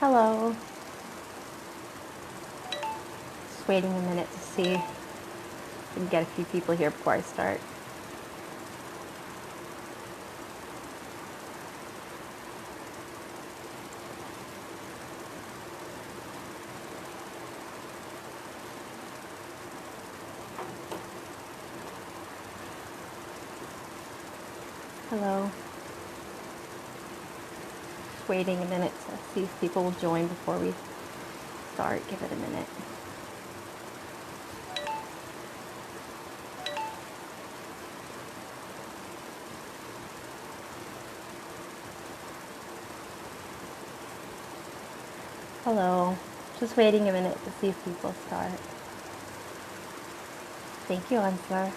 Hello. Just waiting a minute to see if we can get a few people here before I start. Hello. Just waiting a minute to see if people will join before we start. Give it a minute. Hello. Just waiting a minute to see if people start. Thank you, Answer.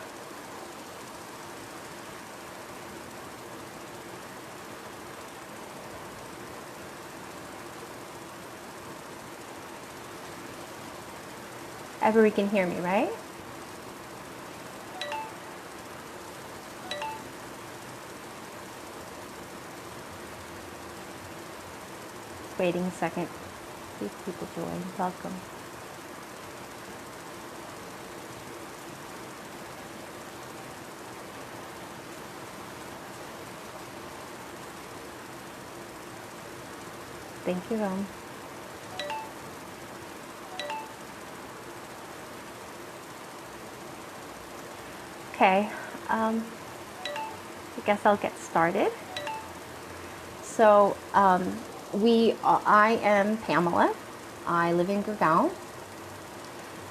Everyone can hear me, right? Just waiting a second. See if people join. Welcome. Thank you, Ron. Okay, I guess I'll get started. So, I am Pamela. I live in Gurgaon,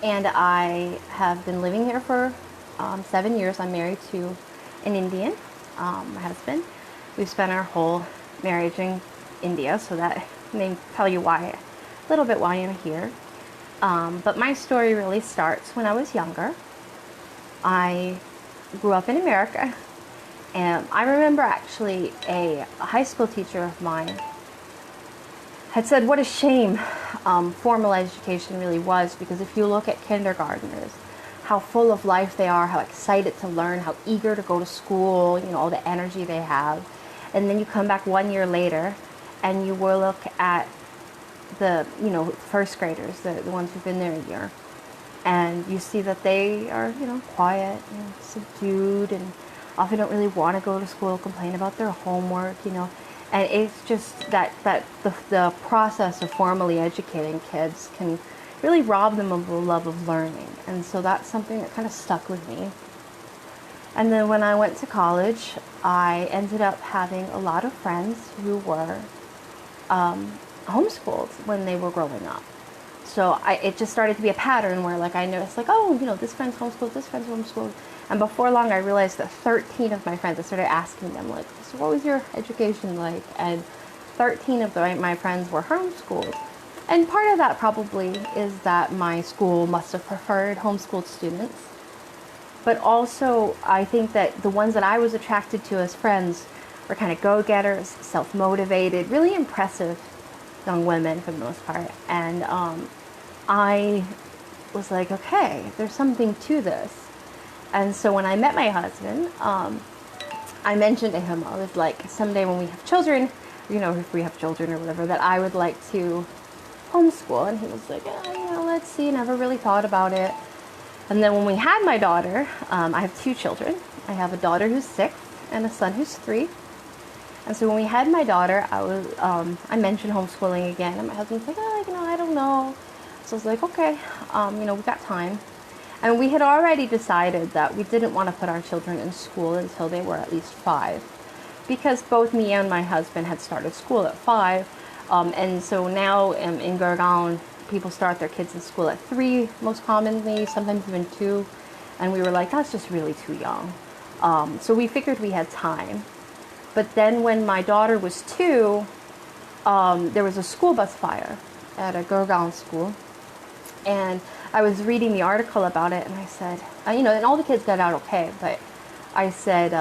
and I have been living here for 7 years. I'm married to an Indian, my husband. We've spent our whole marriage in India, so that may tell you why, a little bit why I'm here. But my story really starts when I was younger. I grew up in America, and I remember actually a high school teacher of mine had said what a shame formal education really was, because if you look at kindergartners, how full of life they are, how excited to learn, how eager to go to school, you know, all the energy they have, and then you come back 1 year later and you will look at the, you know, first graders, the ones who've been there a year, and you see that they are, you know, quiet and subdued and often don't really want to go to school, complain about their homework, you know. And it's just that the process of formally educating kids can really rob them of the love of learning. And so that's something that kind of stuck with me. And then when I went to college, I ended up having a lot of friends who were homeschooled when they were growing up. So it just started to be a pattern where, like, I noticed, like, oh, you know, this friend's homeschooled, this friend's homeschooled. And before long, I realized that 13 of my friends, I started asking them, like, so what was your education like? And 13 of my friends were homeschooled. And part of that probably is that my school must have preferred homeschooled students. But also, I think that the ones that I was attracted to as friends were kind of go-getters, self-motivated, really impressive young women for the most part. And I was like, okay, there's something to this. And so when I met my husband, I mentioned to him, I was like, someday when we have children, you know, if we have children or whatever, that I would like to homeschool. And he was like, you know, let's see, never really thought about it. And then when we had my daughter, I have 2 children. I have a daughter who's 6 and a son who's 3. And so when we had my daughter, I mentioned homeschooling again, and my husband's like, oh, you know, I don't know. So I was like, okay, you know, we got time. And we had already decided that we didn't want to put our children in school until they were at least 5, because both me and my husband had started school at 5. And so now in Gurgaon, people start their kids in school at 3, most commonly, sometimes even 2. And we were like, that's just really too young. So we figured we had time. But then when my daughter was 2, there was a school bus fire at a Gurgaon school. And I was reading the article about it, and I said, you know, and all the kids got out okay, but I said,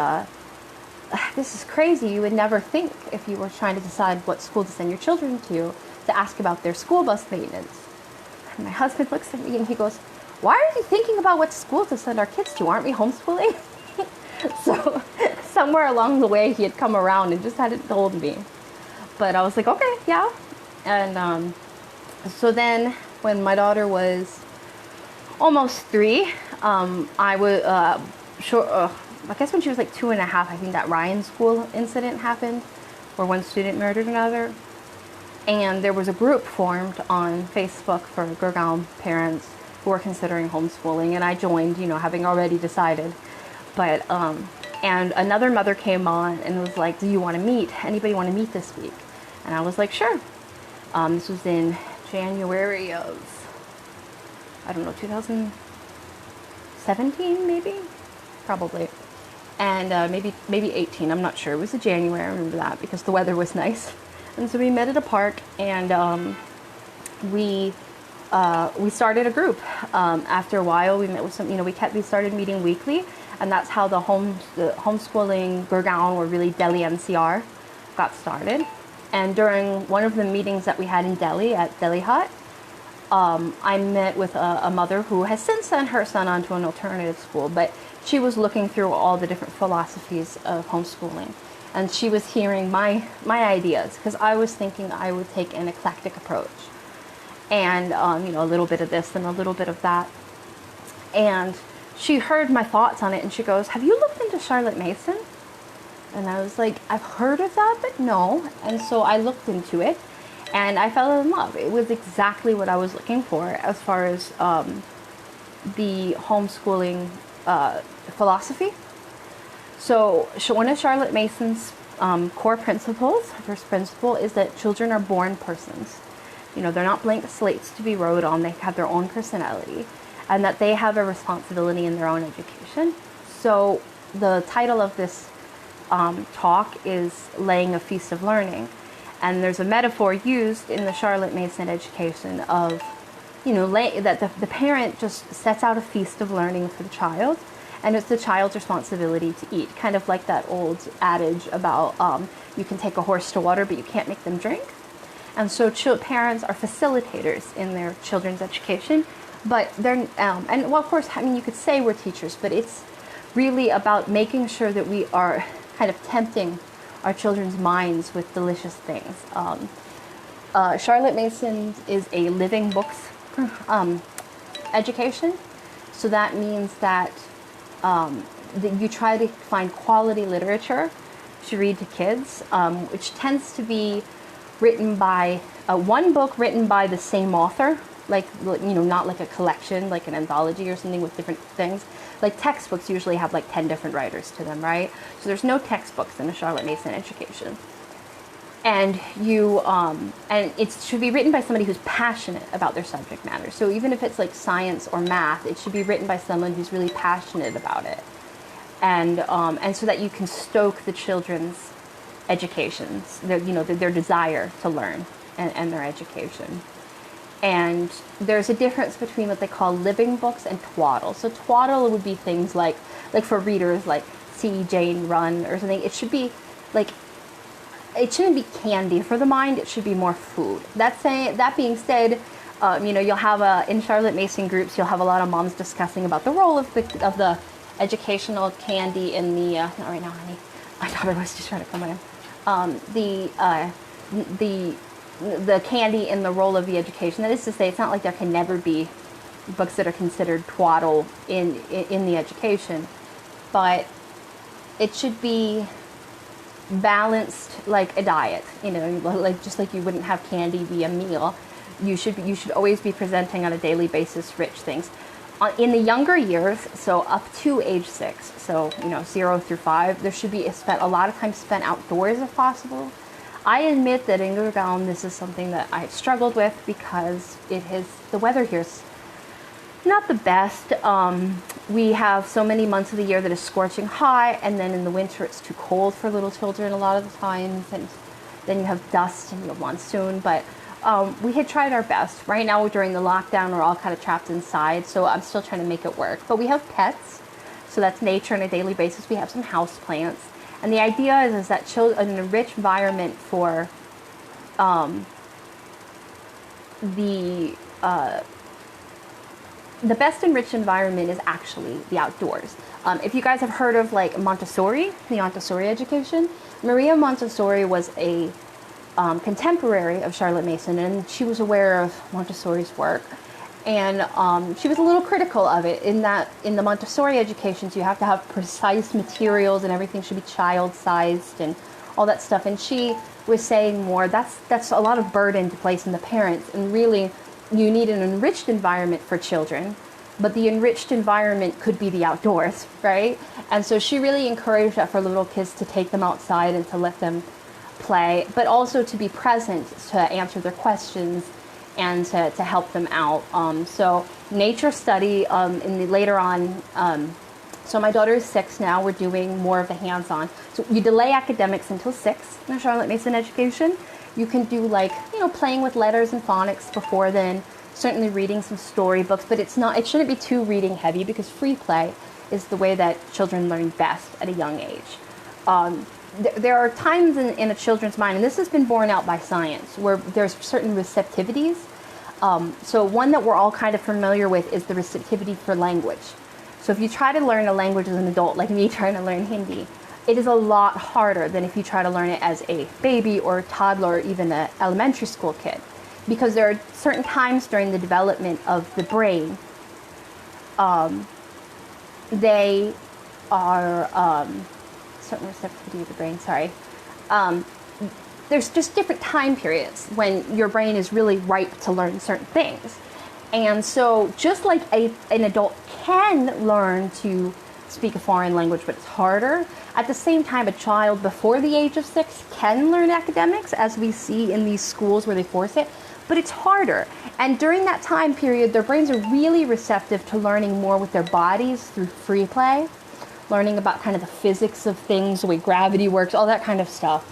this is crazy. You would never think, if you were trying to decide what school to send your children to ask about their school bus maintenance. And my husband looks at me and he goes, why are you thinking about what school to send our kids to? Aren't we homeschooling? So somewhere along the way, he had come around and just hadn't told me. But I was like, okay, yeah. And so then when my daughter was almost 3, I was I guess when she was like 2.5, I think that Ryan School incident happened, where one student murdered another. And there was a group formed on Facebook for Gurgaon parents who were considering homeschooling, and I joined, you know, having already decided. But and another mother came on and was like, "Do you want to meet? Anybody want to meet this week?" And I was like, "Sure." This was in January of, I don't know, 2017 maybe, probably, and maybe 18. I'm not sure. It was a January. I remember that because the weather was nice. And so we met at a park, and we started a group. After a while, we met with some, you know, we started meeting weekly, and that's how the homeschooling Gurgaon, or really Delhi NCR, got started. And during one of the meetings that we had in Delhi at Delhi Hut, I met with a mother who has since sent her son onto an alternative school, but she was looking through all the different philosophies of homeschooling. And she was hearing my ideas, because I was thinking I would take an eclectic approach. And, you know, a little bit of this and a little bit of that. And she heard my thoughts on it, and she goes, "Have you looked into Charlotte Mason?" And I was like, "I've heard of that, but no." And so I looked into it, and I fell in love. It was exactly what I was looking for as far as the homeschooling philosophy. So one of Charlotte Mason's core principles, first principle, is that children are born persons. You know, they're not blank slates to be wrote on. They have their own personality, and that they have a responsibility in their own education. So the title of this talk is Laying a Feast of Learning. And there's a metaphor used in the Charlotte Mason education of, you know, that the parent just sets out a feast of learning for the child, and it's the child's responsibility to eat. Kind of like that old adage about you can take a horse to water, but you can't make them drink. And so parents are facilitators in their children's education, but they're, and well, of course, I mean, you could say we're teachers, but it's really about making sure that we are kind of tempting our children's minds with delicious things. Charlotte Mason is a living books education. So that means that you try to find quality literature to read to kids, which tends to be written by one book written by the same author, like, you know, not like a collection, like an anthology or something with different things. Like textbooks usually have like 10 different writers to them, right? So there's no textbooks in a Charlotte Mason education. And and it should be written by somebody who's passionate about their subject matter. So even if it's like science or math, it should be written by someone who's really passionate about it. And so that you can stoke the children's educations, their desire to learn and their education. And there's a difference between what they call living books and twaddle. So twaddle would be things like for readers like See Jane Run or something. It should be like, it shouldn't be candy for the mind. It should be more food. That being said, you'll have in Charlotte Mason groups, you'll have a lot of moms discussing about the role of the educational candy in the not right now, honey. My daughter was just trying to come in. The candy in the role of the education. That is to say, it's not like there can never be books that are considered twaddle in the education, but it should be balanced like a diet. Like just like you wouldn't have candy be a meal, you should always be presenting on a daily basis rich things. In the younger years, so up to age 6, so 0 through 5, there should be a lot of time spent outdoors if possible. I admit that in Gurgaon, this is something that I've struggled with because the weather here is not the best. We have so many months of the year that is scorching hot, and then in the winter it's too cold for little children a lot of the times, and then you have dust and you have monsoon. But we had tried our best. Right now during the lockdown, we're all kind of trapped inside, so I'm still trying to make it work. But we have pets, so that's nature on a daily basis. We have some house plants. And the idea is that children, in a rich environment for the best enriched environment is actually the outdoors. If you guys have heard of like Montessori, the Montessori education, Maria Montessori was a contemporary of Charlotte Mason, and she was aware of Montessori's work. And she was a little critical of it in that in the Montessori educations, you have to have precise materials and everything should be child-sized and all that stuff. And she was saying more, that's a lot of burden to place on the parents. And really, you need an enriched environment for children. But the enriched environment could be the outdoors, right? And so she really encouraged that for little kids to take them outside and to let them play, but also to be present to answer their questions and to help them out. So nature study later on, so my daughter is 6 now, we're doing more of the hands-on. So you delay academics until 6 in Charlotte Mason education. You can do playing with letters and phonics before then, certainly reading some storybooks, but it shouldn't be too reading heavy because free play is the way that children learn best at a young age. There are times in a children's mind, and this has been borne out by science, where there's certain receptivities. So one that we're all kind of familiar with is the receptivity for language. So if you try to learn a language as an adult, like me trying to learn Hindi, it is a lot harder than if you try to learn it as a baby or a toddler or even an elementary school kid. Because there are certain times during the development of the brain, they are... certain receptivity of the brain, there's just different time periods when your brain is really ripe to learn certain things. And so just like an adult can learn to speak a foreign language, but it's harder, at the same time, a child before the age of 6 can learn academics, as we see in these schools where they force it, but it's harder. And during that time period, their brains are really receptive to learning more with their bodies through free play, learning about kind of the physics of things, the way gravity works, all that kind of stuff.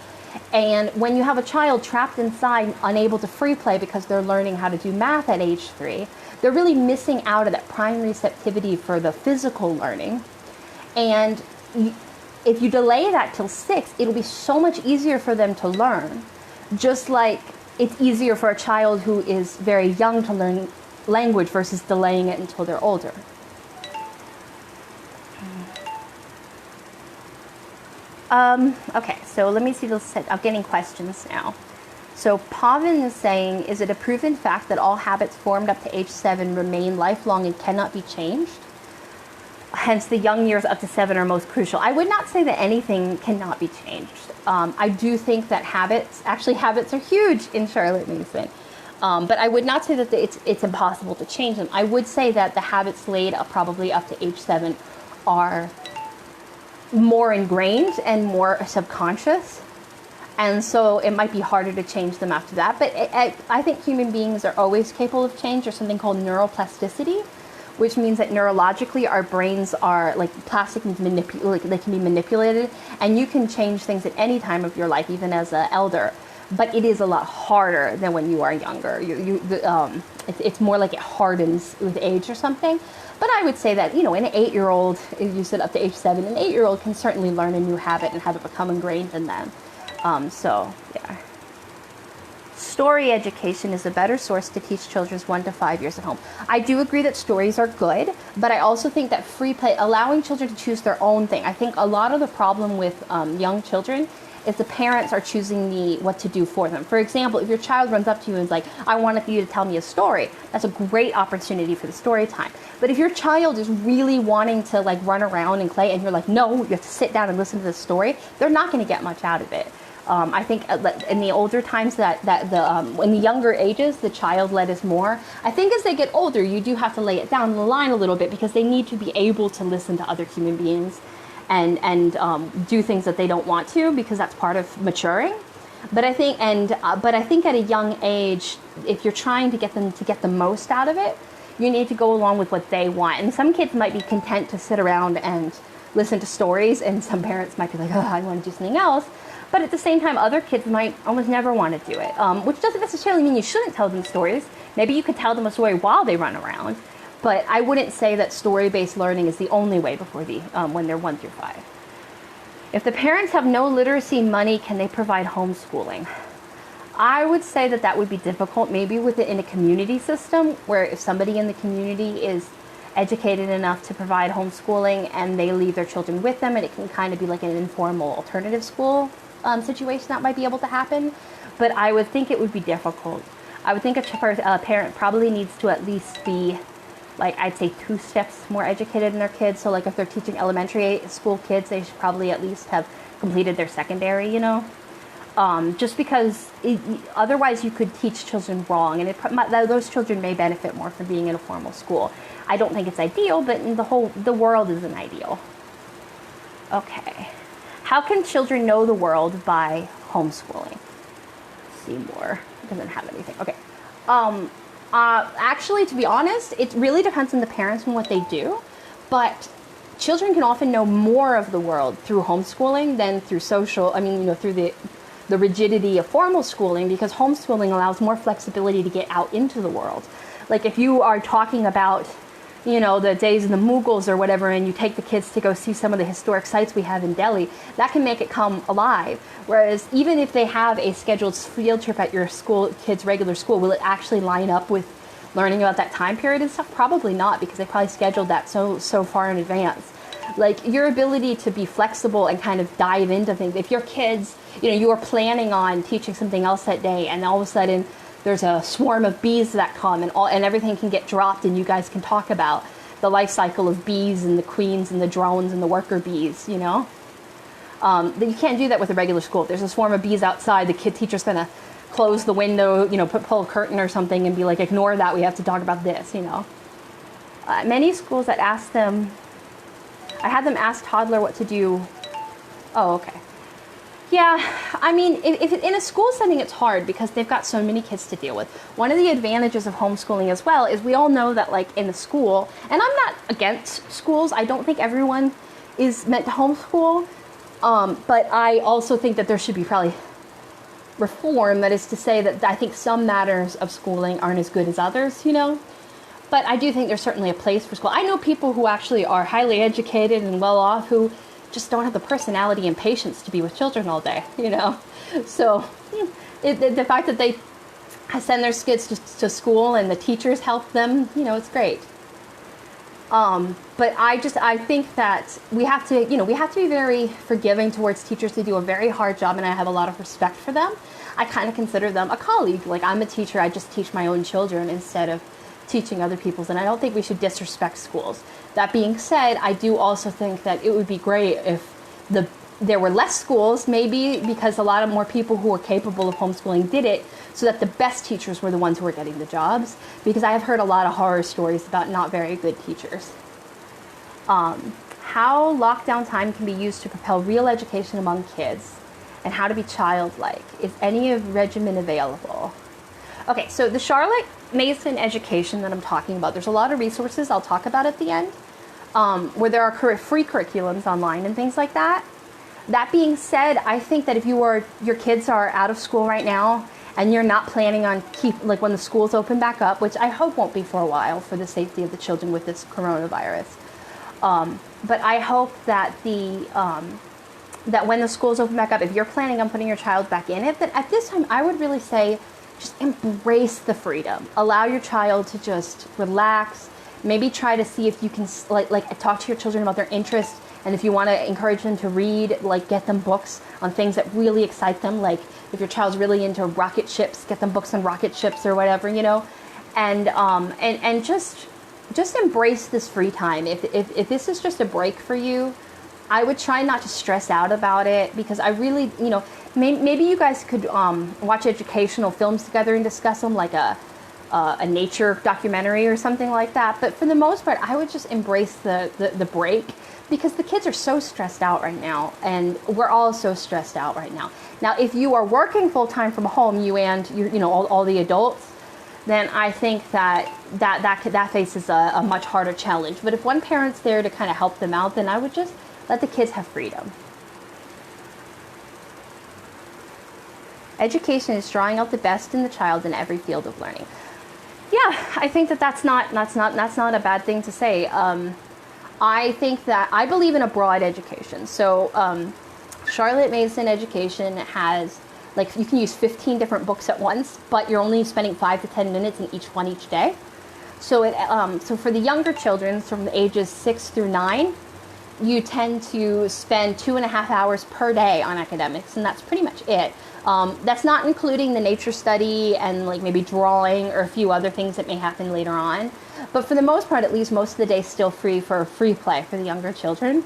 And when you have a child trapped inside, unable to free play because they're learning how to do math at age 3, they're really missing out of that prime receptivity for the physical learning. And if you delay that till 6, it'll be so much easier for them to learn. Just like it's easier for a child who is very young to learn language versus delaying it until they're older. Okay, so let me see this. I'm getting questions now. So Pavan is saying, is it a proven fact that all habits formed up to age 7 remain lifelong and cannot be changed? Hence, the young years up to 7 are most crucial. I would not say that anything cannot be changed. I do think that habits are huge in Charlotte Mason. But I would not say that it's impossible to change them. I would say that the habits laid probably up to age 7 are more ingrained and more subconscious. And so it might be harder to change them after that. But I think human beings are always capable of change. There's something called neuroplasticity, which means that neurologically our brains are like plastic, they can be manipulated, and you can change things at any time of your life, even as an elder. But it is a lot harder than when you are younger. It's more like it hardens with age or something. But I would say that, an 8-year-old, if you said up to age 7, an 8-year-old can certainly learn a new habit and have it become ingrained in them. Yeah. Story education is a better source to teach children 1 to 5 years at home. I do agree that stories are good, but I also think that free play, allowing children to choose their own thing. I think a lot of the problem with young children is the parents are choosing what to do for them. For example, if your child runs up to you and is like, I want you to tell me a story, that's a great opportunity for the story time. But if your child is really wanting to run around and play and you're like, no, you have to sit down and listen to the story, they're not going to get much out of it. I think in the older times in the younger ages, the child-led is more. I think as they get older, you do have to lay it down the line a little bit because they need to be able to listen to other human beings and do things that they don't want to, because that's part of maturing. But I think at a young age, if you're trying to get them to get the most out of it, you need to go along with what they want. And some kids might be content to sit around and listen to stories, and some parents might be like, oh, I want to do something else. But at the same time, other kids might almost never want to do it, which doesn't necessarily mean you shouldn't tell them stories. Maybe you could tell them a story while they run around. But I wouldn't say that story-based learning is the only way before when they're 1 through 5. If the parents have no literacy money, can they provide homeschooling? I would say that would be difficult, maybe in a community system, where if somebody in the community is educated enough to provide homeschooling and they leave their children with them, and it can kind of be like an informal alternative school situation, that might be able to happen. but I would think it would be difficult. I would think a parent probably needs to at least be, like, I'd say 2 steps more educated in their kids. So like if they're teaching elementary school kids, they should probably at least have completed their secondary, you know? Just because otherwise you could teach children wrong, and those children may benefit more from being in a formal school. I don't think it's ideal, but in the world isn't ideal. Okay. How can children know the world by homeschooling? Seymour doesn't have anything. Okay. Actually, to be honest, it really depends on the parents and what they do, but children can often know more of the world through homeschooling than through through the rigidity of formal schooling, because homeschooling allows more flexibility to get out into the world. Like if you are talking about, the days of the Mughals or whatever, and you take the kids to go see some of the historic sites we have in Delhi, that can make it come alive. Whereas even if they have a scheduled field trip at your kid's regular school, will it actually line up with learning about that time period and stuff? Probably not, because they probably scheduled that so far in advance. Like your ability to be flexible and kind of dive into things. If your kids, you are planning on teaching something else that day, and all of a sudden there's a swarm of bees that come, and everything can get dropped, and you guys can talk about the life cycle of bees and the queens and the drones and the worker bees, But you can't do that with a regular school. If there's a swarm of bees outside, the teacher's going to close the window, pull a curtain or something and be like, ignore that, we have to talk about this, Many schools that ask them, I had them ask toddler what to do. Oh, okay. Yeah, I mean, if in a school setting, it's hard because they've got so many kids to deal with. One of the advantages of homeschooling as well is we all know that, like, in the school, and I'm not against schools. I don't think everyone is meant to homeschool, but I also think that there should be probably reform. That is to say that I think some matters of schooling aren't as good as others, But I do think there's certainly a place for school. I know people who actually are highly educated and well off who just don't have the personality and patience to be with children all day, So the fact that they send their kids to school and the teachers help them, it's great. But I think that we have to be very forgiving towards teachers. They do a very hard job, and I have a lot of respect for them. I kind of consider them a colleague. Like, I'm a teacher, I just teach my own children instead of teaching other people's, and I don't think we should disrespect schools. That being said, I do also think that it would be great if there were less schools, maybe because a lot of more people who are capable of homeschooling did it, so that the best teachers were the ones who were getting the jobs, because I have heard a lot of horror stories about not very good teachers. How lockdown time can be used to propel real education among kids, and how to be childlike. Is any regimen available? Okay, so the Charlotte Mason education that I'm talking about, there's a lot of resources I'll talk about at the end, where there are free curriculums online and things like that. That being said, I think that if your kids are out of school right now and you're not planning on when the schools open back up, which I hope won't be for a while for the safety of the children with this coronavirus. But I hope that that when the schools open back up, if you're planning on putting your child back in it, that at this time I would really say just embrace the freedom. Allow your child to just relax. Maybe try to see if you can talk to your children about their interests, and if you want to encourage them to read, get them books on things that really excite them. Like if your child's really into rocket ships, get them books on rocket ships or whatever, and just embrace this free time. If this is just a break for you, I would try not to stress out about it, because I really, maybe you guys could watch educational films together and discuss them, like a nature documentary or something like that. But for the most part, I would just embrace the break, because the kids are so stressed out right now, and we're all so stressed out right now. Now, if you are working full time from home, you and all the adults, then I think that faces a much harder challenge. But if one parent's there to kind of help them out, then I would just let the kids have freedom. Education is drawing out the best in the child in every field of learning. Yeah, I think that's not a bad thing to say. I think that I believe in a broad education. So Charlotte Mason education has, you can use 15 different books at once, but you're only spending 5 to 10 minutes in each one each day. So so for the younger children, from the ages 6 through 9, you tend to spend 2.5 hours per day on academics, and that's pretty much it. That's not including the nature study and like maybe drawing or a few other things that may happen later on. But for the most part, at least most of the day is still free for free play for the younger children.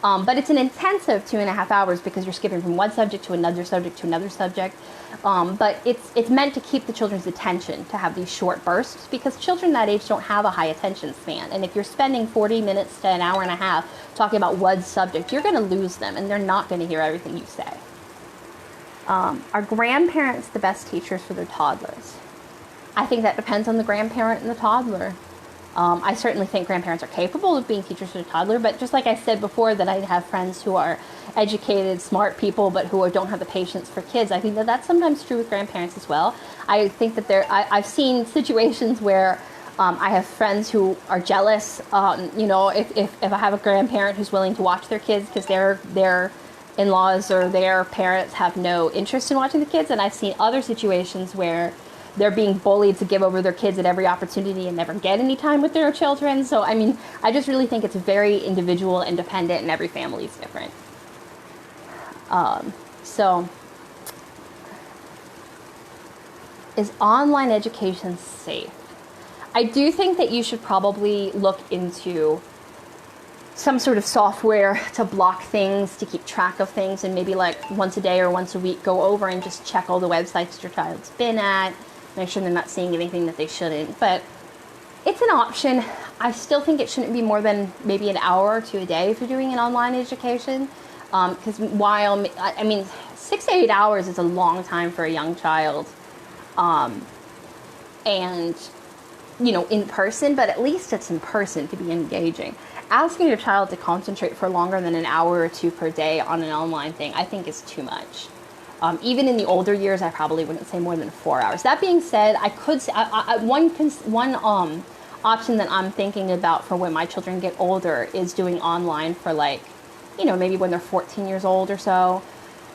But it's an intensive 2.5 hours because you're skipping from one subject to another subject to another subject. But it's meant to keep the children's attention, to have these short bursts, because children that age don't have a high attention span. And if you're spending 40 minutes to an hour and a half talking about one subject, you're going to lose them and they're not going to hear everything you say. Are grandparents the best teachers for their toddlers? I think that depends on the grandparent and the toddler. I certainly think grandparents are capable of being teachers to a toddler, but just like I said before, that I have friends who are educated, smart people, but who don't have the patience for kids. I think that that's sometimes true with grandparents as well. I think that I've seen situations where I have friends who are jealous. If I have a grandparent who's willing to watch their kids because their in-laws or their parents have no interest in watching the kids, and I've seen other situations where they're being bullied to give over their kids at every opportunity and never get any time with their children. So, I mean, I just really think it's very individual, independent, and every family is different. So, is online education safe? I do think that you should probably look into some sort of software to block things, to keep track of things, and maybe like once a day or once a week go over and just check all the websites your child's been at. Make sure they're not seeing anything that they shouldn't. But it's an option. I still think it shouldn't be more than maybe an hour or two a day if you're doing an online education. Because while, I mean, 6 to 8 hours is a long time for a young child. And, in person, but at least it's in person to be engaging. Asking your child to concentrate for longer than an hour or two per day on an online thing, I think is too much. Even in the older years, I probably wouldn't say more than 4 hours. That being said, I could say one option that I'm thinking about for when my children get older is doing online for maybe when they're 14 years old or so.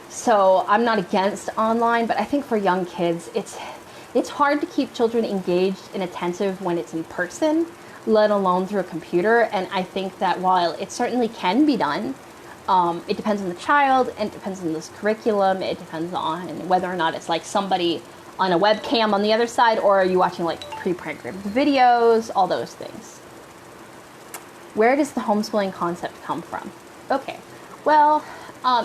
So I'm not against online, but I think for young kids, it's hard to keep children engaged and attentive when it's in person, let alone through a computer. And I think that while it certainly can be done, it depends on the child, and it depends on this curriculum. It depends on whether or not it's like somebody on a webcam on the other side, or are you watching like pre-programmed videos, all those things. Where does the homeschooling concept come from? Okay, well,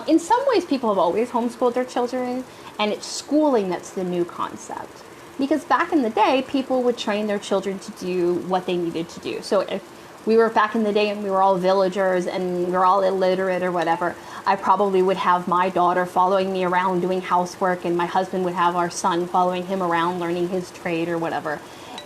in some ways people have always homeschooled their children, and it's schooling that's the new concept. Because back in the day, people would train their children to do what they needed to do. So if we were back in the day and we were all villagers and we were all illiterate or whatever, I probably would have my daughter following me around doing housework, and my husband would have our son following him around learning his trade or whatever.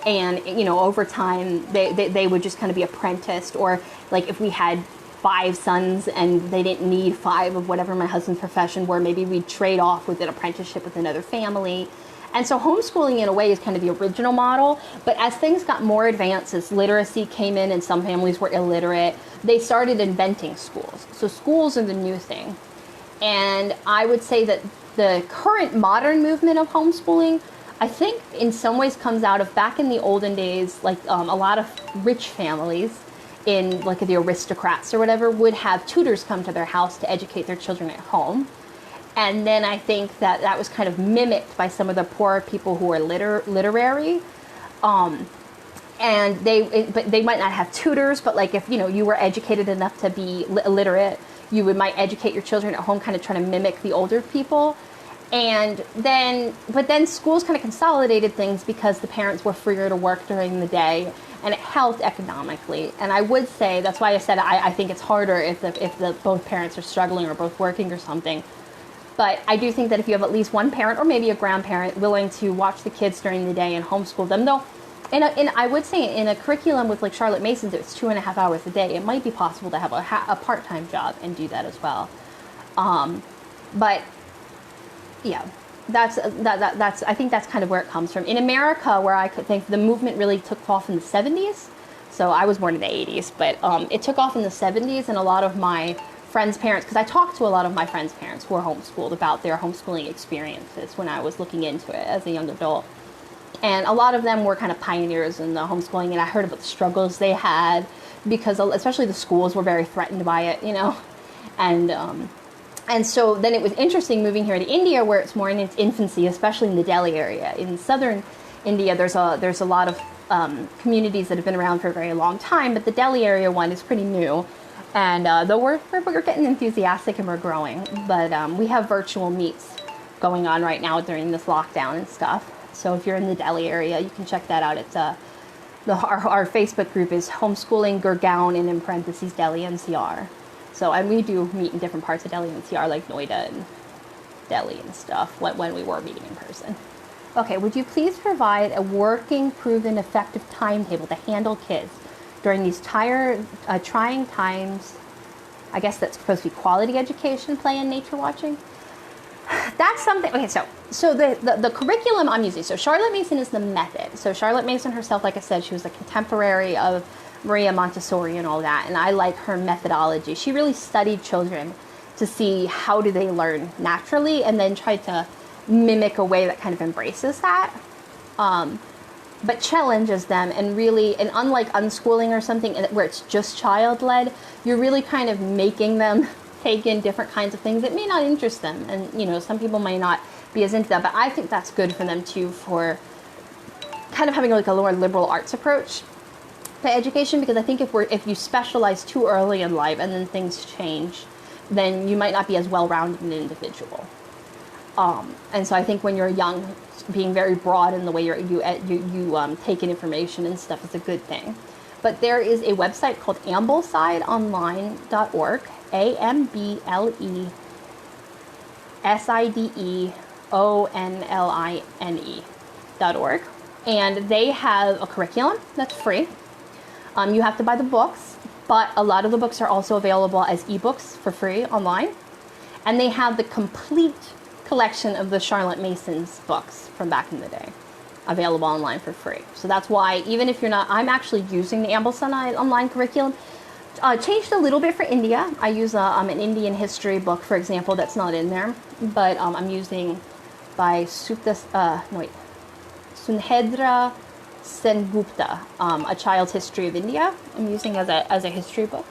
And, over time, they would just kind of be apprenticed. Or like if we had 5 sons and they didn't need 5 of whatever my husband's profession were, maybe we'd trade off with an apprenticeship with another family. And so homeschooling in a way is kind of the original model, but as things got more advanced, as literacy came in and some families were illiterate, they started inventing schools. So schools are the new thing. And I would say that the current modern movement of homeschooling, I think in some ways comes out of back in the olden days, like a lot of rich families in like the aristocrats or whatever would have tutors come to their house to educate their children at home. And then I think that was kind of mimicked by some of the poorer people who are literary. And they might not have tutors, but like if, you were educated enough to be illiterate, you might educate your children at home, kind of trying to mimic the older people. But then schools kind of consolidated things because the parents were freer to work during the day, and it helped economically. And I would say, that's why I said I think it's harder if both parents are struggling or both working or something. But I do think that if you have at least one parent or maybe a grandparent willing to watch the kids during the day and homeschool them, though, I would say in a curriculum with like Charlotte Mason's, it's 2.5 hours a day. It might be possible to have a part-time job and do that as well. But yeah, I think that's kind of where it comes from. In America, where I could think the movement really took off in the 70s. So I was born in the 80s, but it took off in the 70s, and a lot of my friends' parents, because I talked to a lot of my friends' parents who are homeschooled about their homeschooling experiences when I was looking into it as a young adult. And a lot of them were kind of pioneers in the homeschooling, and I heard about the struggles they had because especially the schools were very threatened by it, And And so then it was interesting moving here to India, where it's more in its infancy, especially in the Delhi area. In southern India, there's a lot of communities that have been around for a very long time, but the Delhi area one is pretty new. And though we're getting enthusiastic and we're growing, but we have virtual meets going on right now during this lockdown and stuff. So if you're in the Delhi area, you can check that out. It's our Facebook group is Homeschooling Gurgaon and in parentheses Delhi NCR. So, and we do meet in different parts of Delhi NCR, like Noida and Delhi and stuff, when we were meeting in person. Okay, would you please provide a working, proven, effective timetable to handle kids during these trying times? I guess that's supposed to be quality education, play, and nature watching. That's something. Okay, so the curriculum I'm using. So Charlotte Mason is the method. So Charlotte Mason herself, like I said, she was a contemporary of Maria Montessori and all that, and I like her methodology. She really studied children to see how do they learn naturally, and then tried to mimic a way that kind of embraces that, but challenges them, and really, and unlike unschooling or something where it's just child-led, you're really kind of making them take in different kinds of things that may not interest them, and some people might not be as into that, but I think that's good for them too, for kind of having like a more liberal arts approach to education, because I think if you specialize too early in life and then things change, then you might not be as well-rounded an individual. And so I think when you're young, being very broad in the way you take in information and stuff is a good thing. But there is a website called amblesideonline.org, AMBLESIDEONLINE.org, and they have a curriculum that's free. You have to buy the books, but a lot of the books are also available as ebooks for free online. And they have the complete collection of the Charlotte Mason's books from back in the day available online for free. So that's why, even if you're not, I'm actually using the Ambleside online curriculum. Changed a little bit for India. I use an Indian history book, for example, that's not in there. But I'm using by Sunhedra Sengupta, A Child's History of India. I'm using as a history book.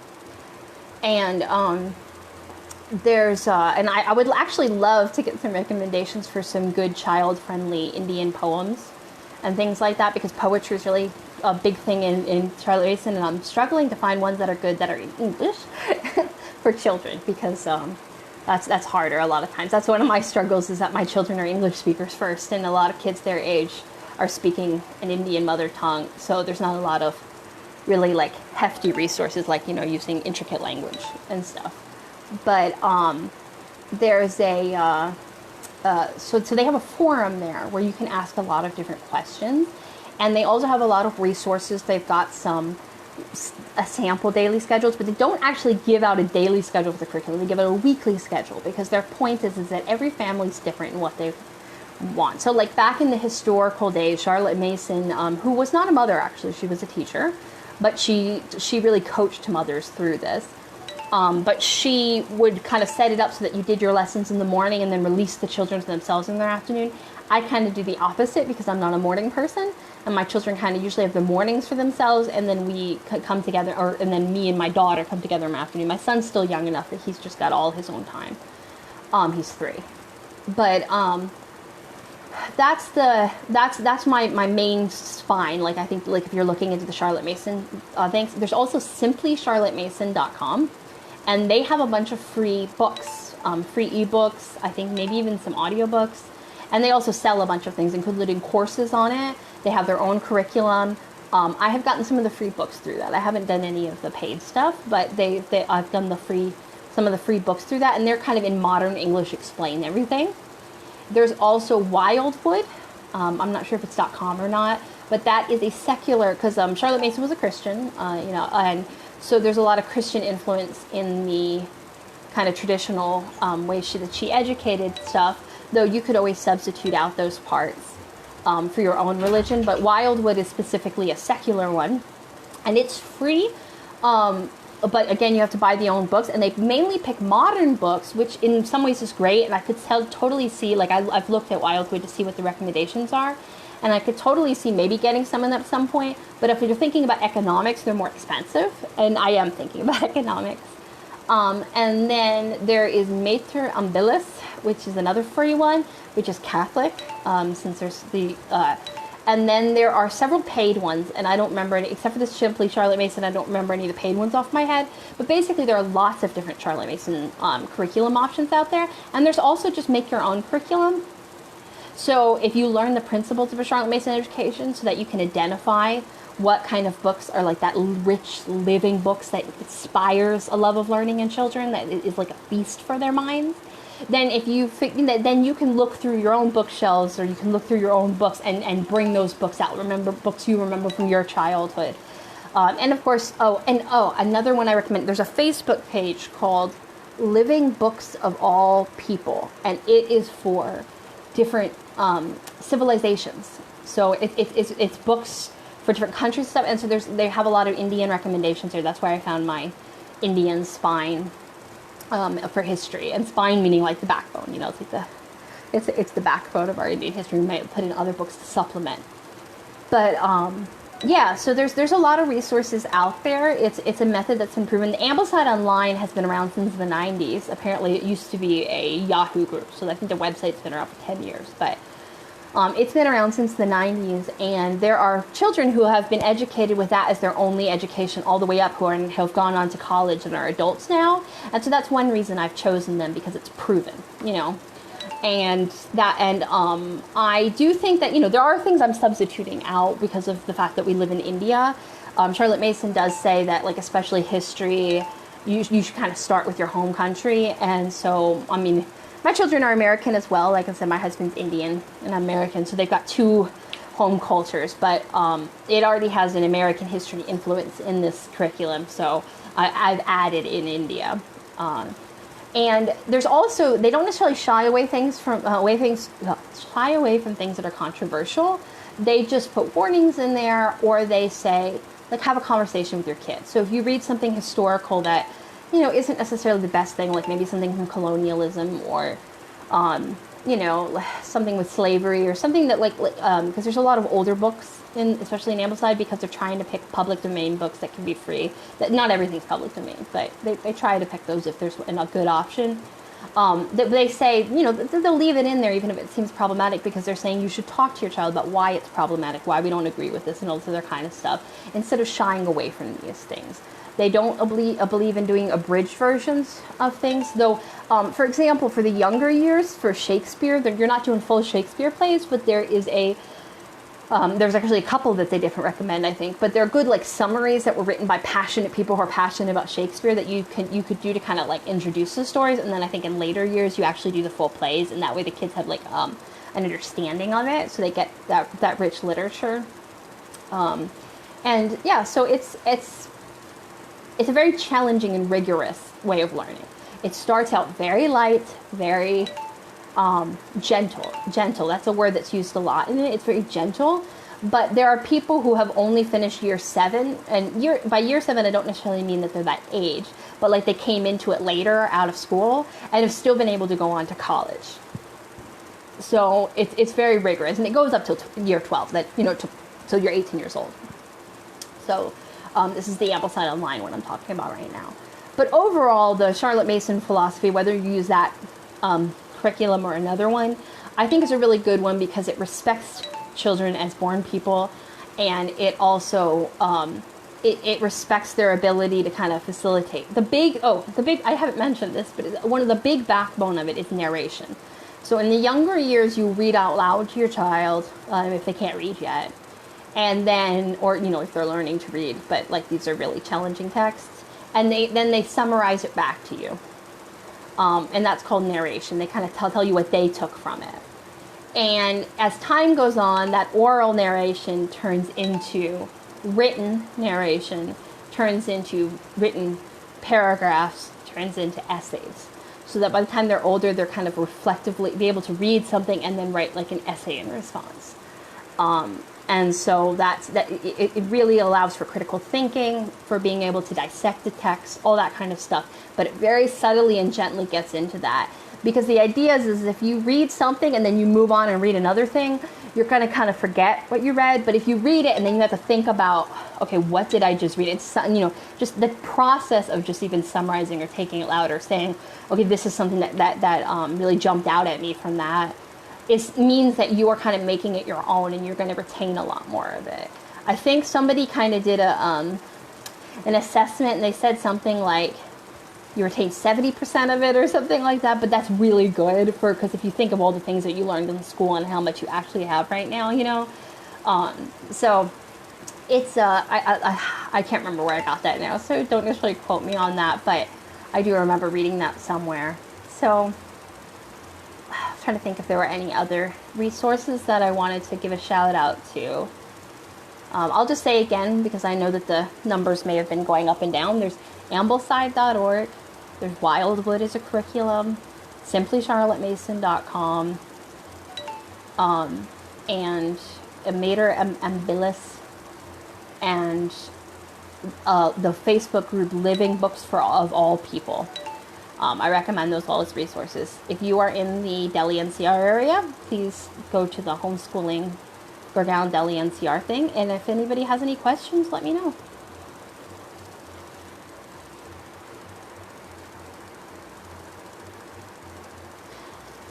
And there's, and I would actually love to get some recommendations for some good child-friendly Indian poems and things like that, because poetry is really a big thing in Charlotte Mason, and I'm struggling to find ones that are good that are in English for children, because that's harder a lot of times. That's one of my struggles, is that my children are English speakers first, and a lot of kids their age are speaking an Indian mother tongue, so there's not a lot of really like hefty resources like using intricate language and stuff. But there's a so they have a forum there where you can ask a lot of different questions, and they also have a lot of resources. They've got a sample daily schedules, but they don't actually give out a daily schedule for the curriculum. They give out a weekly schedule, because their point is that every family's different in what they want. So like back in the historical days, Charlotte Mason, who was not a mother actually, she was a teacher, but she really coached mothers through this. But she would kind of set it up so that you did your lessons in the morning and then release the children to themselves in their afternoon. I kind of do the opposite, because I'm not a morning person, and my children kind of usually have the mornings for themselves, and then we come together, and then me and my daughter come together in the afternoon. My son's still young enough that he's just got all his own time. He's 3, but that's my main spine. Like I think, like if you're looking into the Charlotte Mason things, there's also simplycharlottemason.com. And they have a bunch of free books, free ebooks, I think maybe even some audiobooks. And they also sell a bunch of things, including courses on it. They have their own curriculum. I have gotten some of the free books through that. I haven't done any of the paid stuff, but I've done some of the free books through that, and they're kind of in modern English, explain everything. There's also Wildwood. I'm not sure if it's .com or not, but that is a secular, because Charlotte Mason was a Christian, and so there's a lot of Christian influence in the kind of traditional way that she educated stuff, though you could always substitute out those parts for your own religion. But Wildwood is specifically a secular one, and it's free. But again, you have to buy the own books, and they mainly pick modern books, which in some ways is great. And I could totally see, like I've looked at Wildwood to see what the recommendations are, and I could totally see maybe getting some of them at some point. But if you're thinking about economics, they're more expensive, and I am thinking about economics. And then there is Mater Umbilis, which is another free one, which is Catholic, since there's and then there are several paid ones, and I don't remember any, except for this Simply Charlotte Mason, I don't remember any of the paid ones off my head. But basically there are lots of different Charlotte Mason curriculum options out there. And there's also just make your own curriculum. So if you learn the principles of a Charlotte Mason education so that you can identify what kind of books are like that rich, living books that inspires a love of learning in children, that is like a feast for their minds, then if you then you can look through your own bookshelves, or you can look through your own books and bring those books out. Remember books you remember from your childhood. And of course, another one I recommend, there's a Facebook page called Living Books of All People, and it is for different civilizations. So it's books for different countries and stuff, and so they have a lot of Indian recommendations there. That's where I found my Indian spine for history, and spine meaning like the backbone. You know, it's like it's the backbone of our Indian history. We might put in other books to supplement, but yeah. So there's a lot of resources out there. It's a method that's been proven. The Ambleside Online has been around since the 90s. Apparently, it used to be a Yahoo group, so I think the website's been around for 10 years, but. It's been around since the 90s, and there are children who have been educated with that as their only education all the way up, who have gone on to college and are adults now. And so that's one reason I've chosen them, because it's proven, you know. And I do think that, you know, there are things I'm substituting out because of the fact that we live in India. Charlotte Mason does say that, like, especially history, you should kind of start with your home country. And so, I mean, my children are American as well. Like I said, my husband's Indian and I'm American, so they've got two home cultures. But it already has an American history influence in this curriculum, so I've added in India. And there's also, they don't necessarily shy away from things that are controversial. They just put warnings in there, or they say, like, have a conversation with your kids. So if you read something historical that, you know, isn't necessarily the best thing, like maybe something from colonialism, or, you know, something with slavery, or something that because there's a lot of older books, especially in Ambleside, because they're trying to pick public domain books that can be free. That not everything's public domain, but they try to pick those if there's a good option. They say, you know, they'll leave it in there even if it seems problematic, because they're saying you should talk to your child about why it's problematic, why we don't agree with this, and all this other kind of stuff, instead of shying away from these things. They don't believe in doing abridged versions of things, though. For example, for the younger years, for Shakespeare, you're not doing full Shakespeare plays, but there is there's actually a couple that they different recommend, I think. But they're good, like, summaries that were written by passionate people who are passionate about Shakespeare that you could do to kind of like introduce the stories, and then I think in later years you actually do the full plays, and that way the kids have like an understanding of it, so they get that rich literature. And yeah, so it's a very challenging and rigorous way of learning. It starts out very light, very gentle. Gentle, that's a word that's used a lot. And it's very gentle, but there are people who have only finished year 7, and by year 7, I don't necessarily mean that they're that age, but like they came into it later out of school and have still been able to go on to college. So it's very rigorous, and it goes up till year 12, that, you know, till you're 18 years old. So this is the Ambleside Online one I'm talking about right now. But overall, the Charlotte Mason philosophy, whether you use that curriculum or another one, I think is a really good one, because it respects children as born people, and it also it respects their ability to kind of facilitate. The big I haven't mentioned this, but one of the big backbone of it is narration. So in the younger years, you read out loud to your child if they can't read yet. And then, or, you know, if they're learning to read, but like these are really challenging texts, and then they summarize it back to you. And that's called narration. They kind of tell you what they took from it. And as time goes on, that oral narration turns into written narration, turns into written paragraphs, turns into essays. So that by the time they're older, they're kind of reflectively be able to read something and then write like an essay in response. And so it really allows for critical thinking, for being able to dissect the text, all that kind of stuff. But it very subtly and gently gets into that. Because the idea is if you read something and then you move on and read another thing, you're going to kind of forget what you read. But if you read it and then you have to think about, okay, what did I just read? It's, just the process of just even summarizing or taking it loud or saying, okay, this is something that really jumped out at me from that. It means that you are kind of making it your own and you're going to retain a lot more of it. I think somebody kind of did an assessment and they said something like you retain 70% of it or something like that, but that's really good because if you think of all the things that you learned in school and how much you actually have right now, so it's I can't remember where I got that now, so don't necessarily quote me on that, but I do remember reading that somewhere. So I was trying to think if there were any other resources that I wanted to give a shout out to. I'll just say again, because I know that the numbers may have been going up and down, there's ambleside.org, there's Wildwood as a curriculum, simplycharlottemason.com, and Mater Ambilis, and the Facebook group Living Books for All People. I recommend those all as resources. If you are in the Delhi NCR area, please go to the homeschooling Gurgaon Delhi NCR thing, and if anybody has any questions, let me know.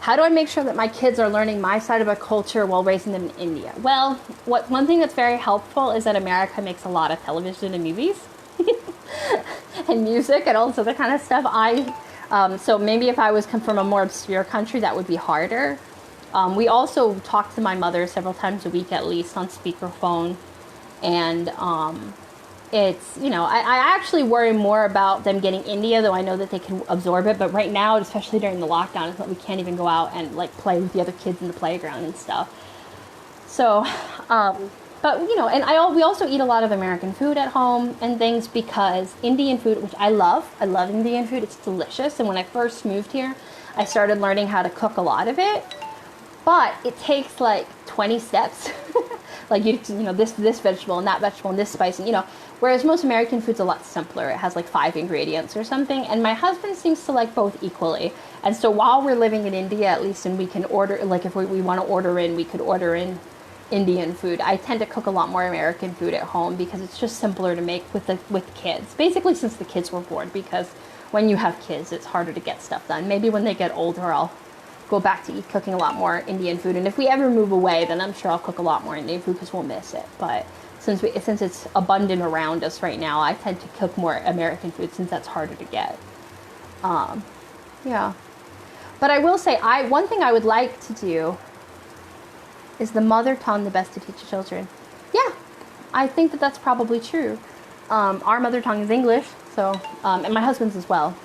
How do I make sure that my kids are learning my side of a culture while raising them in India? Well, one thing that's very helpful is that America makes a lot of television and movies and music and all this other kind of stuff. So maybe if I was from a more obscure country, that would be harder. We also talk to my mother several times a week at least on speakerphone, and it's, I actually worry more about them getting India, though I know that they can absorb it, but right now, especially during the lockdown, it's like we can't even go out and play with the other kids in the playground and stuff. So, but and we also eat a lot of American food at home and things, because Indian food, which I love Indian food, it's delicious, and when I first moved here, I started learning how to cook a lot of it, but it takes 20 steps. This vegetable and that vegetable and this spice, and whereas most American food's a lot simpler. It has 5 ingredients or something, and my husband seems to like both equally. And so while we're living in India, at least, and we can order, if we want to order in, we could order in Indian food. I tend to cook a lot more American food at home because it's just simpler to make with kids. Basically, since the kids were born, because when you have kids, it's harder to get stuff done. Maybe when they get older, I'll go back to cooking a lot more Indian food, and if we ever move away, then I'm sure I'll cook a lot more Indian food because we'll miss it. But since it's abundant around us right now, I tend to cook more American food since that's harder to get. Yeah. But I will say, one thing I would like to do is the mother tongue the best to teach children. Yeah, I think that's probably true. Our mother tongue is English, so and my husband's as well.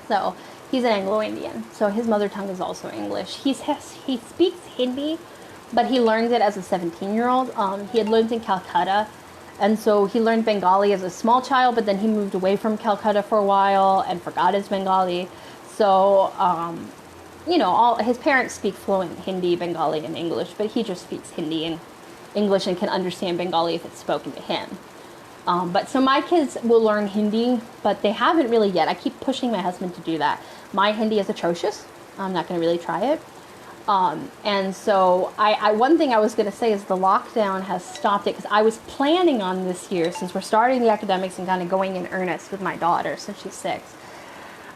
So he's an Anglo-Indian, so his mother tongue is also English. He speaks Hindi, but he learned it as a 17-year-old. He had lived in Calcutta, and so he learned Bengali as a small child, but then he moved away from Calcutta for a while and forgot his Bengali. So, all his parents speak fluent Hindi, Bengali, and English, but he just speaks Hindi and English and can understand Bengali if it's spoken to him. But so my kids will learn Hindi, but they haven't really yet. I keep pushing my husband to do that. My Hindi is atrocious. I'm not going to really try it. And so one thing I was going to say is the lockdown has stopped it, because I was planning on this year, since we're starting the academics and kind of going in earnest with my daughter since she's 6.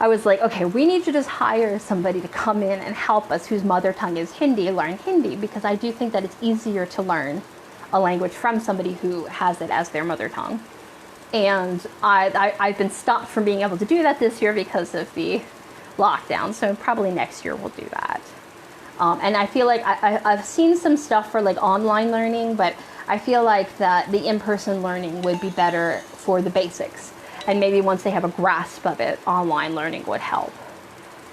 I was like, okay, we need to just hire somebody to come in and help us whose mother tongue is Hindi, learn Hindi, because I do think that it's easier to learn a language from somebody who has it as their mother tongue. And I've been stopped from being able to do that this year because of the lockdown, so probably next year we'll do that. And I feel like I've seen some stuff for online learning, but I feel like that the in-person learning would be better for the basics. And maybe once they have a grasp of it, online learning would help.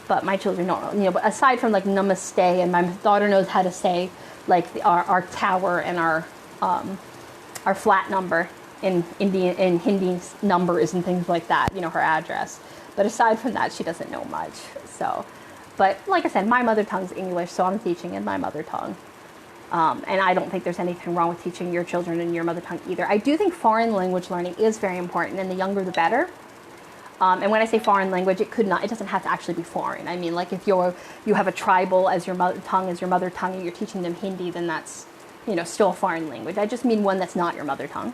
But my children don't, but aside from namaste, and my daughter knows how to say our tower and our flat number in Hindi numbers and things like that, her address. But aside from that, she doesn't know much. So, but like I said, my mother tongue is English, so I'm teaching in my mother tongue. And I don't think there's anything wrong with teaching your children in your mother tongue either. I do think foreign language learning is very important, and the younger the better. And when I say foreign language, it doesn't have to actually be foreign. I mean, if you have a tribal as your mother tongue and you're teaching them Hindi, then that's still a foreign language. I just mean one that's not your mother tongue.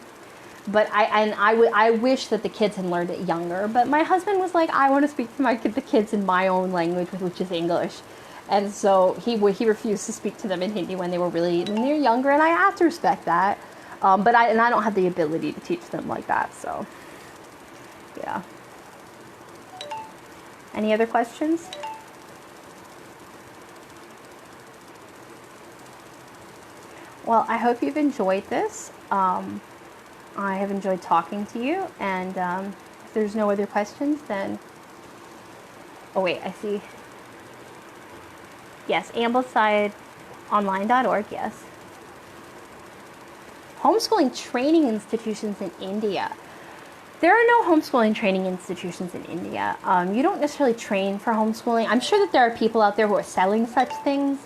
But I wish that the kids had learned it younger. But my husband was like, I want to speak to the kids in my own language, which is English. And so he refused to speak to them in Hindi when they were younger, and I have to respect that. But I don't have the ability to teach them like that. So, yeah. Any other questions? Well, I hope you've enjoyed this. I have enjoyed talking to you, and if there's no other questions, then... Oh, wait, I see. Yes, AmblesideOnline.org, yes. Homeschooling training institutions in India. There are no homeschooling training institutions in India. You don't necessarily train for homeschooling. I'm sure that there are people out there who are selling such things,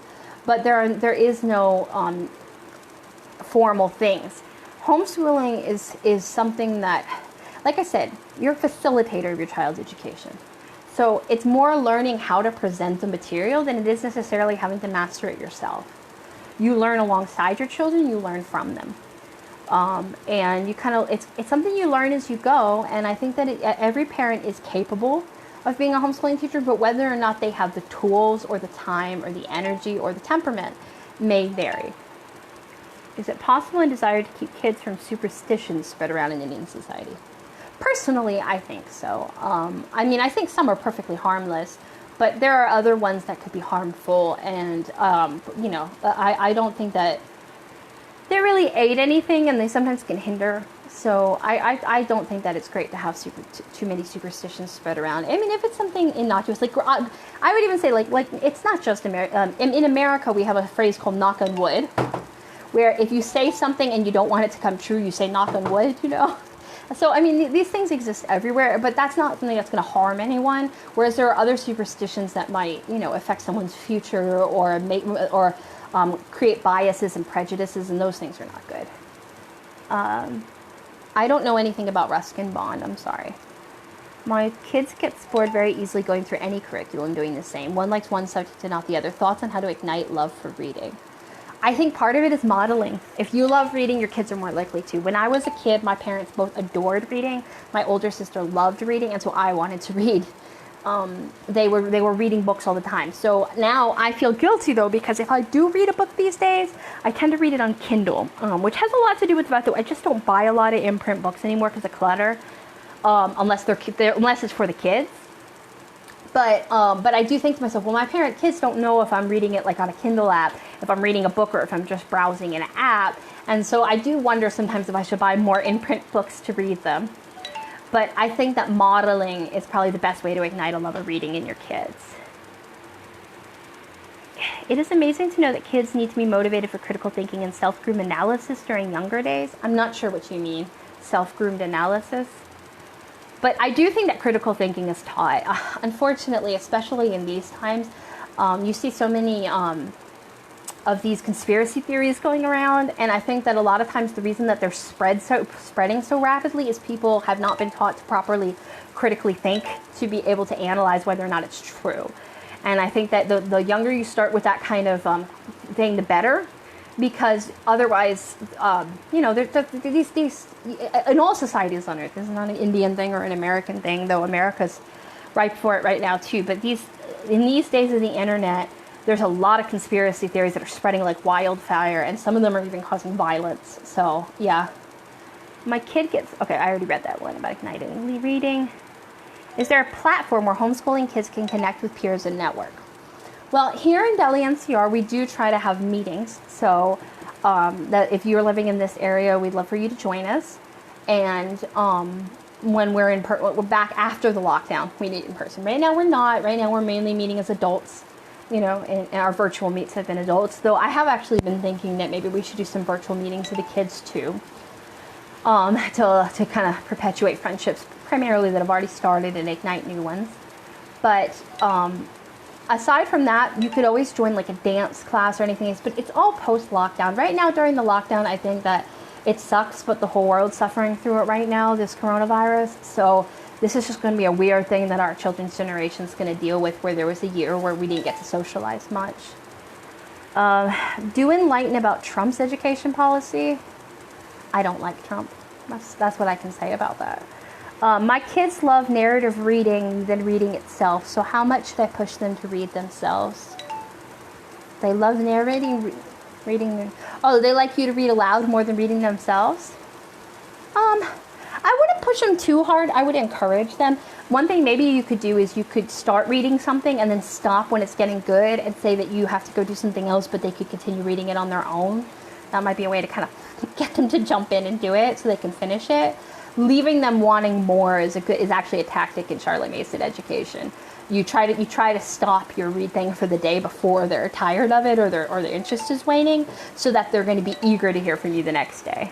but there is no formal things. Homeschooling is something that, like I said, you're a facilitator of your child's education. So it's more learning how to present the material than it is necessarily having to master it yourself. You learn alongside your children, you learn from them. And you it's something you learn as you go, and I think that every parent is capable of being a homeschooling teacher, but whether or not they have the tools or the time or the energy or the temperament may vary. Is it possible and desired to keep kids from superstitions spread around in Indian society? Personally, I think so. I think some are perfectly harmless, but there are other ones that could be harmful, and, I don't think that they really aid anything, and they sometimes can hinder. So I don't think that it's great to have too many superstitions spread around. I mean, if it's something innocuous, like I would even say like it's not just America. In America, we have a phrase called "knock on wood," where if you say something and you don't want it to come true, you say "knock on wood." So I mean, these things exist everywhere, but that's not something that's going to harm anyone. Whereas there are other superstitions that might, affect someone's future or create biases and prejudices, and those things are not good. I don't know anything about Ruskin Bond. I'm sorry. My kids get bored very easily going through any curriculum doing the same. One likes one subject and not the other. Thoughts on how to ignite love for reading? I think part of it is modeling. If you love reading, your kids are more likely to. When I was a kid, my parents both adored reading. My older sister loved reading, and so I wanted to read. They were reading books all the time. So now I feel guilty, though, because if I do read a book these days, I tend to read it on Kindle, which has a lot to do with the fact that I just don't buy a lot of imprint books anymore because of clutter, unless it's for the kids. But I do think to myself, well, my kids don't know if I'm reading it like on a Kindle app, if I'm reading a book, or if I'm just browsing in an app. And so I do wonder sometimes if I should buy more imprint books to read them. But I think that modeling is probably the best way to ignite a love of reading in your kids. It is amazing to know that kids need to be motivated for critical thinking and self-groomed analysis during younger days. I'm not sure what you mean, self-groomed analysis. But I do think that critical thinking is taught. Unfortunately, especially in these times, you see so many of these conspiracy theories going around, and I think that a lot of times the reason that they're spreading so rapidly is people have not been taught to properly critically think to be able to analyze whether or not it's true. And I think that the younger you start with that kind of thing, the better, because otherwise, these in all societies on earth, this is not an Indian thing or an American thing, though America's ripe for it right now too. But in these days of the internet, there's a lot of conspiracy theories that are spreading like wildfire, and some of them are even causing violence. So, yeah. My kid gets... Okay, I already read that one about igniting reading. Is there a platform where homeschooling kids can connect with peers and network? Well, here in Delhi NCR, we do try to have meetings. So, that if you're living in this area, we'd love for you to join us. And when we're back after the lockdown, we meet in person. Right now, we're not. Right now, we're mainly meeting as adults. And our virtual meets have been adults, though I have actually been thinking that maybe we should do some virtual meetings with the kids too, to kind of perpetuate friendships, primarily that have already started, and ignite new ones. But aside from that, you could always join like a dance class or anything else, but it's all post-lockdown. Right now, during the lockdown, I think that it sucks, but the whole world's suffering through it right now, this coronavirus. So this is just going to be a weird thing that our children's generation is going to deal with, where there was a year where we didn't get to socialize much. Do enlighten about Trump's education policy. I don't like Trump. That's what I can say about that. My kids love narrative reading than reading itself, so how much should I push them to read themselves? They love narrating, reading. Oh, they like you to read aloud more than reading themselves? I wouldn't push them too hard. I would encourage them. One thing maybe you could do is you could start reading something and then stop when it's getting good and say that you have to go do something else, but they could continue reading it on their own. That might be a way to kind of get them to jump in and do it so they can finish it. Leaving them wanting more is actually a tactic in Charlotte Mason education. You try to stop your read thing for the day before they're tired of it or their interest is waning, so that they're going to be eager to hear from you the next day.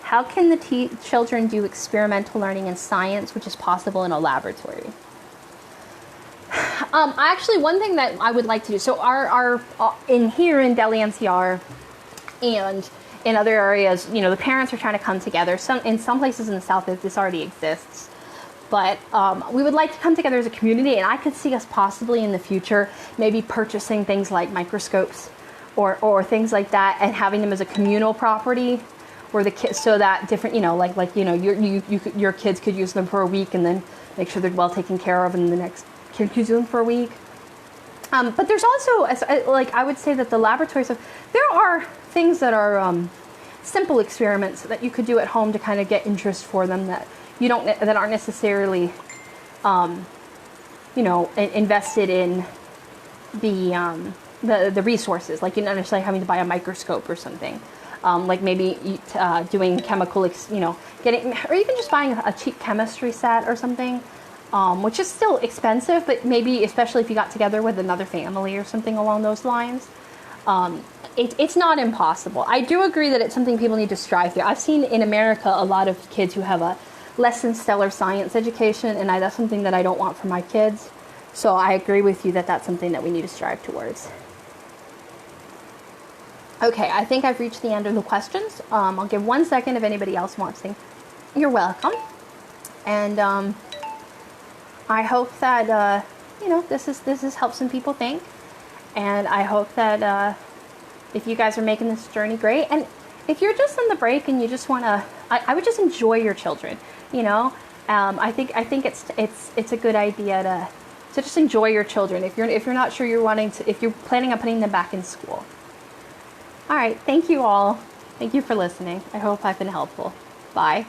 How can the children do experimental learning in science, which is possible in a laboratory? Actually, one thing that I would like to do, so our in here in Delhi NCR and in other areas, the parents are trying to come together. In some places in the South, this already exists. But we would like to come together as a community, and I could see us possibly in the future maybe purchasing things like microscopes or things like that and having them as a communal property, where the kids, so that different, your kids could use them for a week and then make sure they're well taken care of, and the next kid could use them for a week. But there's also, I would say that the laboratories there are things that are simple experiments that you could do at home to kind of get interest for them that aren't necessarily, invested in the resources. Like, you're not necessarily having to buy a microscope or something. Like maybe doing chemical, getting, or even just buying a cheap chemistry set or something, which is still expensive, but maybe especially if you got together with another family or something along those lines. It's not impossible. I do agree that it's something people need to strive through. I've seen in America a lot of kids who have a less than stellar science education, and that's something that I don't want for my kids. So I agree with you that that's something that we need to strive towards. Okay, I think I've reached the end of the questions. I'll give 1 second if anybody else wants to. You're welcome. And I hope that this has helped some people think. And I hope that if you guys are making this journey, great. And if you're just on the break and you just want to, I would just enjoy your children. I think it's a good idea to just enjoy your children. If you're not sure if you're planning on putting them back in school. All right, thank you all. Thank you for listening. I hope I've been helpful. Bye.